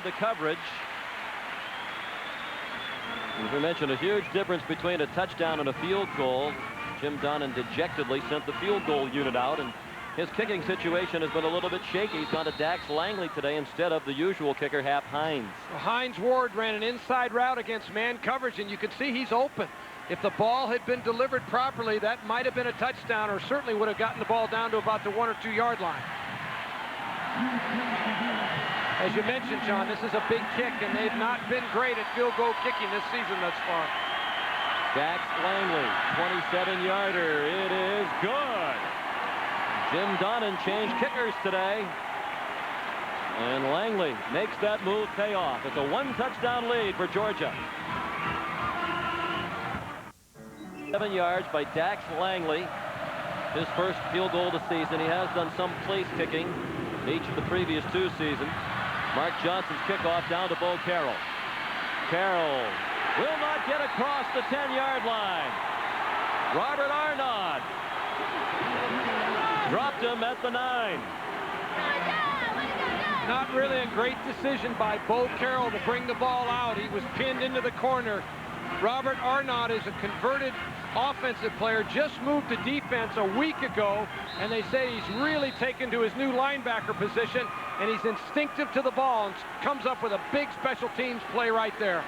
the coverage. As we mentioned, a huge difference between a touchdown and a field goal. Jim Donnan dejectedly sent the field goal unit out, and his kicking situation has been a little bit shaky. He's gone to Dax Langley today instead of the usual kicker, Hap Hines. Well, Hines Ward ran an inside route against man coverage, and you can see he's open. If the ball had been delivered properly, that might have been a touchdown, or certainly would have gotten the ball down to about the 1 or 2 yard line. As you mentioned, John, this is a big kick, and they've not been great at field goal kicking this season thus far. Dax Langley, 27-yarder. It is good. Jim Donnan changed kickers today. And Langley makes that move pay off. It's a 1-touchdown lead for Georgia. 7 yards by Dax Langley. His first field goal of the season. He has done some place kicking each of the previous 2 seasons. Mark Johnson's kickoff down to Bo Carroll. Carroll will not get across the 10-yard line. Robert Arnaud dropped him at the 9. Not really a great decision by Bo Carroll to bring the ball out. He was pinned into the corner. Robert Arnaud is a converted offensive player, just moved to defense a week ago, and they say he's really taken to his new linebacker position, and he's instinctive to the ball and comes up with a big special teams play right there.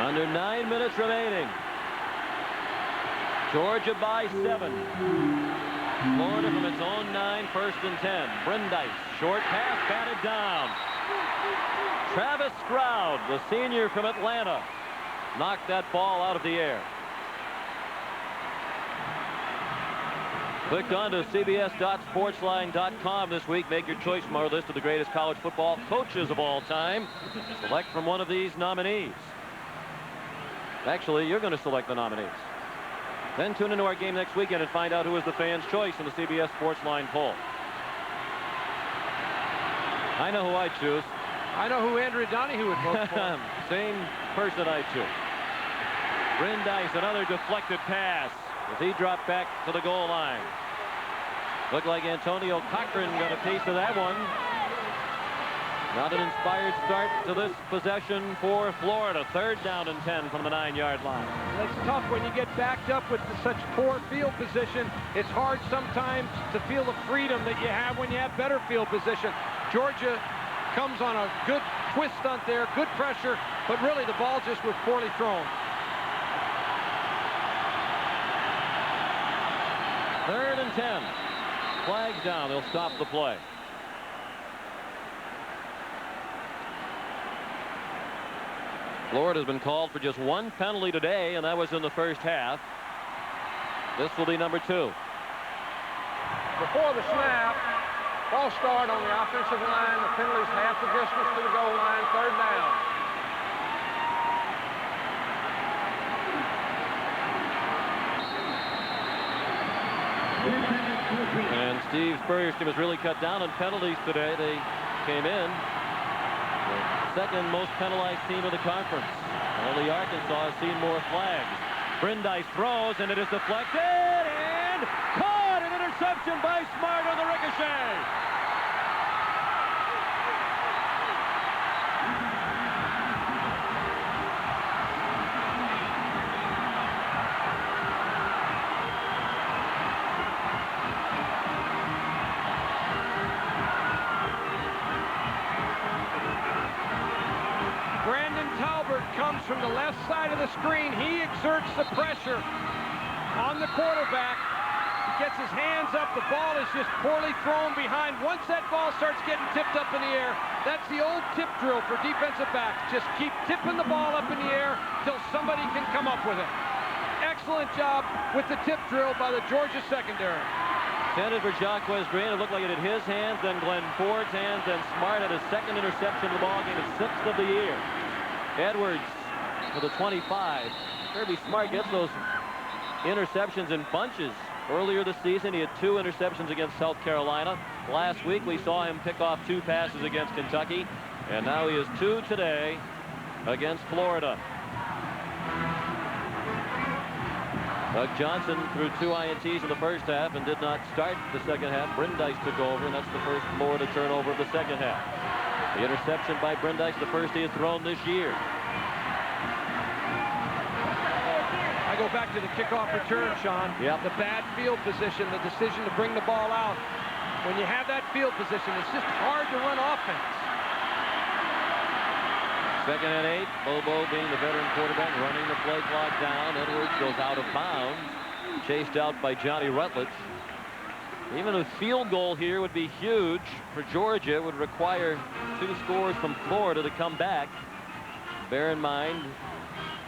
Under 9 minutes remaining. Georgia by 7. Florida from its own 9, 1st and 10. Brindise, short pass, batted down. Travis Stroud, the senior from Atlanta, knocked that ball out of the air. Click on to CBS.sportsline.com this week. Make your choice from our list of the greatest college football coaches of all time. Select from one of these nominees. Actually, you're going to select the nominees. Then tune into our game next weekend and find out who is the fan's choice in the CBS Sportsline poll. I know who I choose. I know who Andrew Donahue would vote for. Same person I choose. Brindise, another deflected pass as he dropped back to the goal line. Looked like Antonio Cochran got a piece of that one. Not an inspired start to this possession for Florida. 3rd down and 10 from the 9-yard line. It's tough when you get backed up with such poor field position. It's hard sometimes to feel the freedom that you have when you have better field position. Georgia comes on a good twist stunt there, good pressure, but really the ball just was poorly thrown. 3rd and 10. Flags down. They'll stop the play. Florida has been called for just 1 penalty today, and that was in the first half. This will be number 2. Before the snap, false start on the offensive line. The penalty's half the distance to the goal line. 3rd down. And Steve Spurrier's team has really cut down on penalties today. They came in the 2nd most penalized team of the conference. Only Arkansas has seen more flags. Brindise throws, and it is deflected and caught. An interception by Smart on the ricochet. From the left side of the screen, he exerts the pressure on the quarterback. He gets his hands up. The ball is just poorly thrown behind. Once that ball starts getting tipped up in the air, that's the old tip drill for defensive backs. Just keep tipping the ball up in the air till somebody can come up with it. Excellent job with the tip drill by the Georgia secondary. Intended for Jaquez Green. It looked like it hit his hands, then Glenn Ford's hands, then Smart had his 2nd interception of the ball game, his 6th of the year. Edwards for the 25. Kirby Smart gets those interceptions in bunches. Earlier this season, he had 2 interceptions against South Carolina. Last week, we saw him pick off 2 passes against Kentucky. And now he has 2 today against Florida. Doug Johnson threw 2 INTs in the first half and did not start the second half. Brindise took over, and that's the first Florida turnover of the second half. The interception by Brindise, the first he had thrown this year. I go back to the kickoff return, Sean. Yep. The bad field position, the decision to bring the ball out. When you have that field position, it's just hard to run offense. Second and 8. Bobo, being the veteran quarterback, running the play clock down. Edwards goes out of bounds, chased out by Johnny Rutledge. Even a field goal here would be huge for Georgia. It would require 2 scores from Florida to come back. Bear in mind,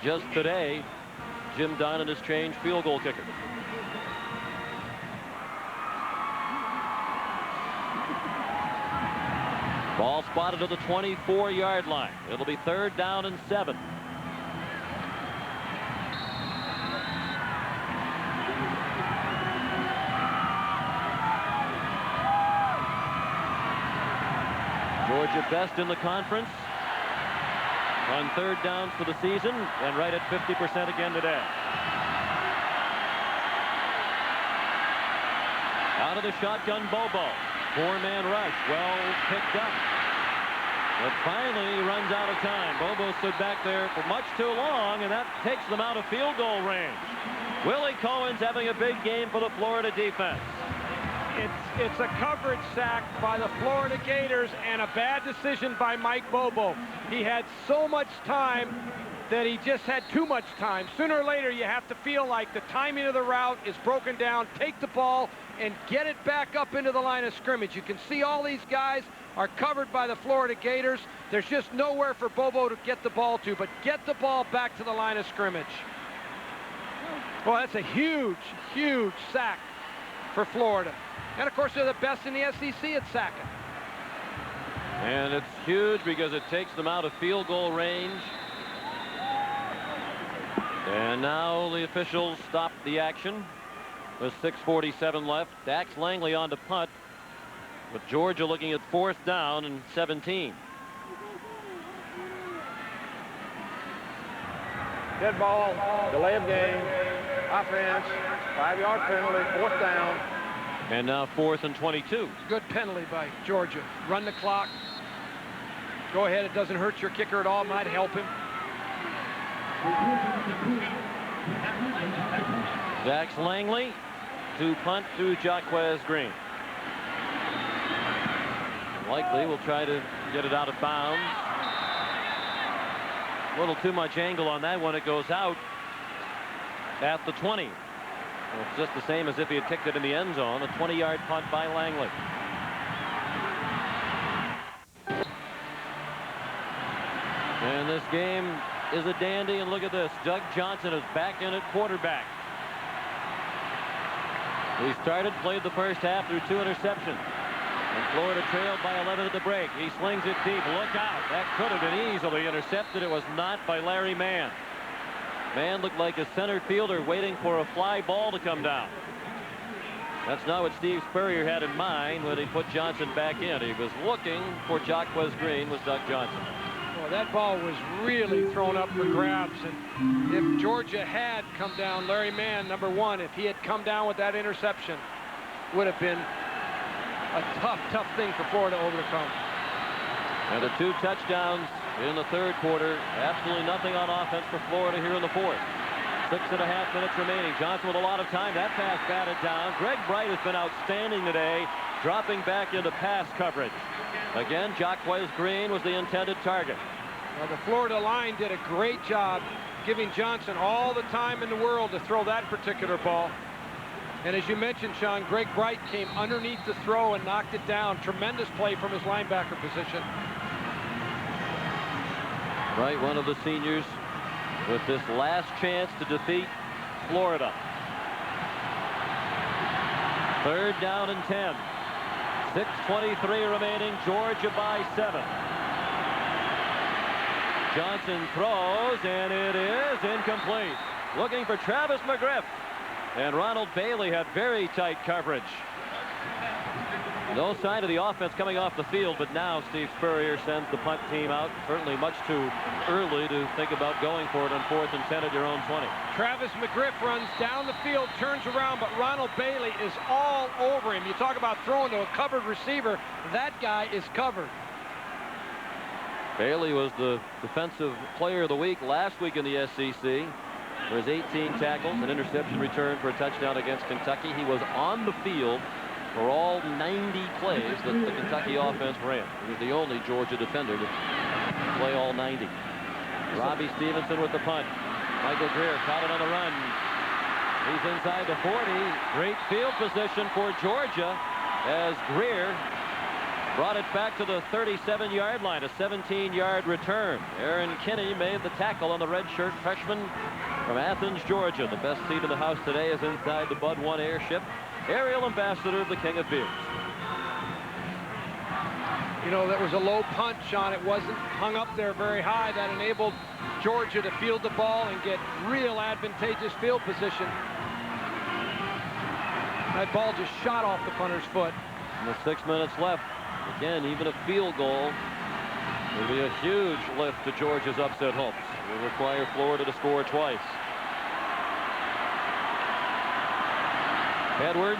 just today, Jim Donnan has changed field goal kicker. Ball spotted at the 24-yard line. It'll be 3rd down and 7. Georgia best in the conference on 3rd downs for the season, and right at 50% again today. Out of the shotgun, Bobo. 4-man rush, well picked up. But finally he runs out of time. Bobo stood back there for much too long, and that takes them out of field goal range. Willie Cohen's having a big game for the Florida defense. It's a coverage sack by the Florida Gators and a bad decision by Mike Bobo. He had so much time that he just had too much time. Sooner or later, you have to feel like the timing of the route is broken down. Take the ball and get it back up into the line of scrimmage. You can see all these guys are covered by the Florida Gators. There's just nowhere for Bobo to get the ball to, but get the ball back to the line of scrimmage. Well, that's a huge, huge sack for Florida. And, of course, they're the best in the SEC at sacking. And it's huge because it takes them out of field goal range. And now the officials stop the action with 6:47 left. Dax Langley on to punt, with Georgia looking at 4th down and 17. Dead ball, delay of game, offense, 5-yard penalty, 4th down. And now 4th and 22. Good penalty by Georgia. Run the clock. Go ahead. It doesn't hurt your kicker at all. Might help him. Dax Langley to punt to Jaquez Green. Likely will try to get it out of bounds. A little too much angle on that one. It goes out at the 20. Well, it's just the same as if he had kicked it in the end zone. A 20-yard punt by Langley. And this game is a dandy, and look at this. Doug Johnson is back in at quarterback. He played the first half through 2 interceptions. And Florida trailed by 11 at the break. He slings it deep. Look out. That could have been easily intercepted. It was not by Larry Mann. Mann looked like a center fielder waiting for a fly ball to come down. That's not what Steve Spurrier had in mind when he put Johnson back in. He was looking for Jaquez Green, was Doug Johnson. Well, that ball was really thrown up for grabs. And if Georgia had come down, Larry Mann, number 1, if he had come down with that interception, would have been a tough, tough thing for Florida to overcome. And the 2 touchdowns in the 3rd quarter. Absolutely nothing on offense for Florida here in the 4th. 6.5 minutes remaining. Johnson with a lot of time. That pass batted down. Greg Bright has been outstanding today, dropping back into pass coverage. Again, Jaquez Green was the intended target. Well, the Florida line did a great job giving Johnson all the time in the world to throw that particular ball. And as you mentioned, Sean, Greg Bright came underneath the throw and knocked it down. Tremendous play from his linebacker position. Right, one of the seniors with this last chance to defeat Florida. 3rd down and 10. 6:23 remaining. Georgia by 7. Johnson throws, and it is incomplete. Looking for Travis McGriff. And Ronald Bailey had very tight coverage. No sign of the offense coming off the field, but now Steve Spurrier sends the punt team out. Certainly much too early to think about going for it on 4th and 10 at your own 20. Travis McGriff runs down the field, turns around, but Ronald Bailey is all over him. You talk about throwing to a covered receiver. That guy is covered. Bailey was the defensive player of the week last week in the SEC for his 18 tackles, an interception return for a touchdown against Kentucky. He was on the field for all 90 plays that the Kentucky offense ran. He was the only Georgia defender to play all 90. Robbie Stevenson with the punt. Michael Greer caught it on the run. He's inside the 40. Great field position for Georgia as Greer brought it back to the 37-yard line, a 17-yard return. Aaron Kinney made the tackle on the redshirt freshman from Athens, Georgia. The best seat in the house today is inside the Bud 1 airship. Aerial ambassador of the King of Beers. You know, that was a low punt, Sean. It wasn't hung up there very high. That enabled Georgia to field the ball and get real advantageous field position. That ball just shot off the punter's foot. And with 6 minutes left, again, even a field goal will be a huge lift to Georgia's upset hopes. It will require Florida to score twice. Edwards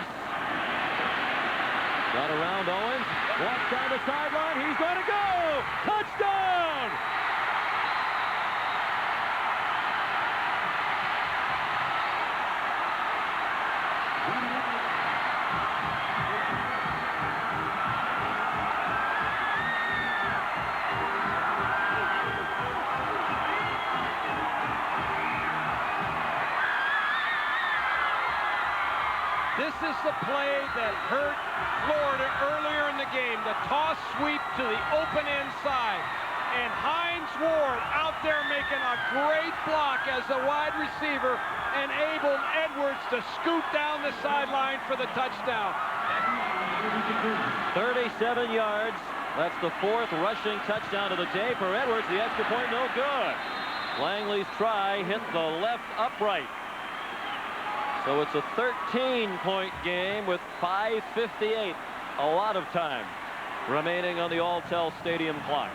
got around Owens, walks down the sideline, he's going to go! Touchdown! This is the play that hurt Florida earlier in the game. The toss sweep to the open end side. And Hines Ward out there making a great block as a wide receiver, enabled Edwards to scoot down the sideline for the touchdown. 37 yards. That's the 4th rushing touchdown of the day for Edwards. The extra point no good. Langley's try hit the left upright. So it's a 13-point game with 5:58, a lot of time remaining on the Alltel Stadium clock.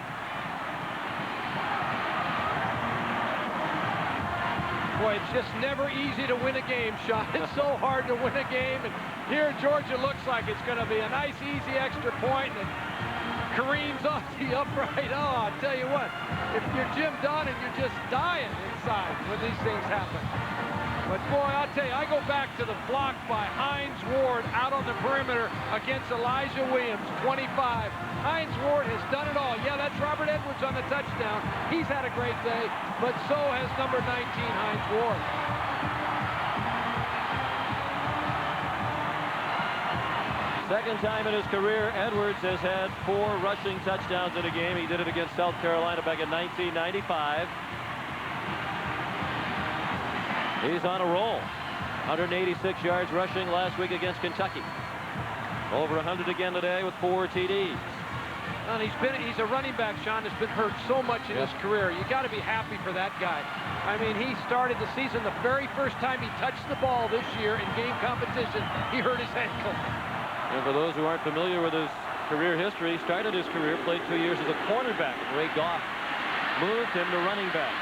Boy, it's just never easy to win a game, Sean. It's so hard to win a game, and here Georgia looks like it's going to be a nice, easy extra point, and careens off the upright. Oh, I'll tell you what, if you're Jim Donnan, you're just dying inside when these things happen. But boy, I'll tell you, I go back to the block by Hines Ward out on the perimeter against Elijah Williams, 25. Hines Ward has done it all. Yeah, that's Robert Edwards on the touchdown. He's had a great day, but so has number 19, Hines Ward. Second time in his career, Edwards has had 4 rushing touchdowns in a game. He did it against South Carolina back in 1995. He's on a roll. 186 yards rushing last week against Kentucky. Over 100 again today with 4 TDs. And he's a running back, Sean, that's been hurt so much in his career. You got to be happy for that guy. I mean, he started the season the very first time he touched the ball this year in game competition, he hurt his ankle. And for those who aren't familiar with his career history, he started his career, played 2 years as a cornerback. Ray Goff moved him to running back.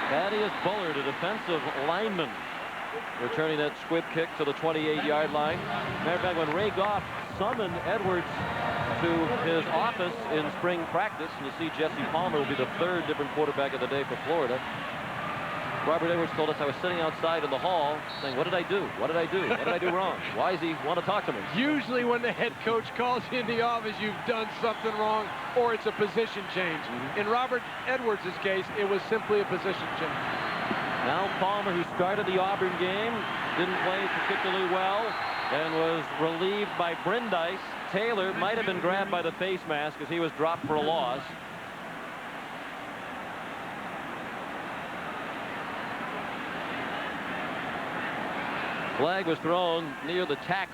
Thaddeus Bullard, a defensive lineman, returning that squib kick to the 28-yard line. Matter of fact, when Ray Goff summoned Edwards to his office in spring practice, and you see Jesse Palmer will be the 3rd different quarterback of the day for Florida. Robert Edwards told us, I was sitting outside in the hall saying, what did I do? What did I do? What did I do wrong? Why does he want to talk to me? Usually when the head coach calls you in the office, you've done something wrong or it's a position change. In Robert Edwards' case, it was simply a position change. Now Palmer, who started the Auburn game, didn't play particularly well and was relieved by Brindise. Taylor might have been grabbed by the face mask as he was dropped for a loss. Flag was thrown near the tackle.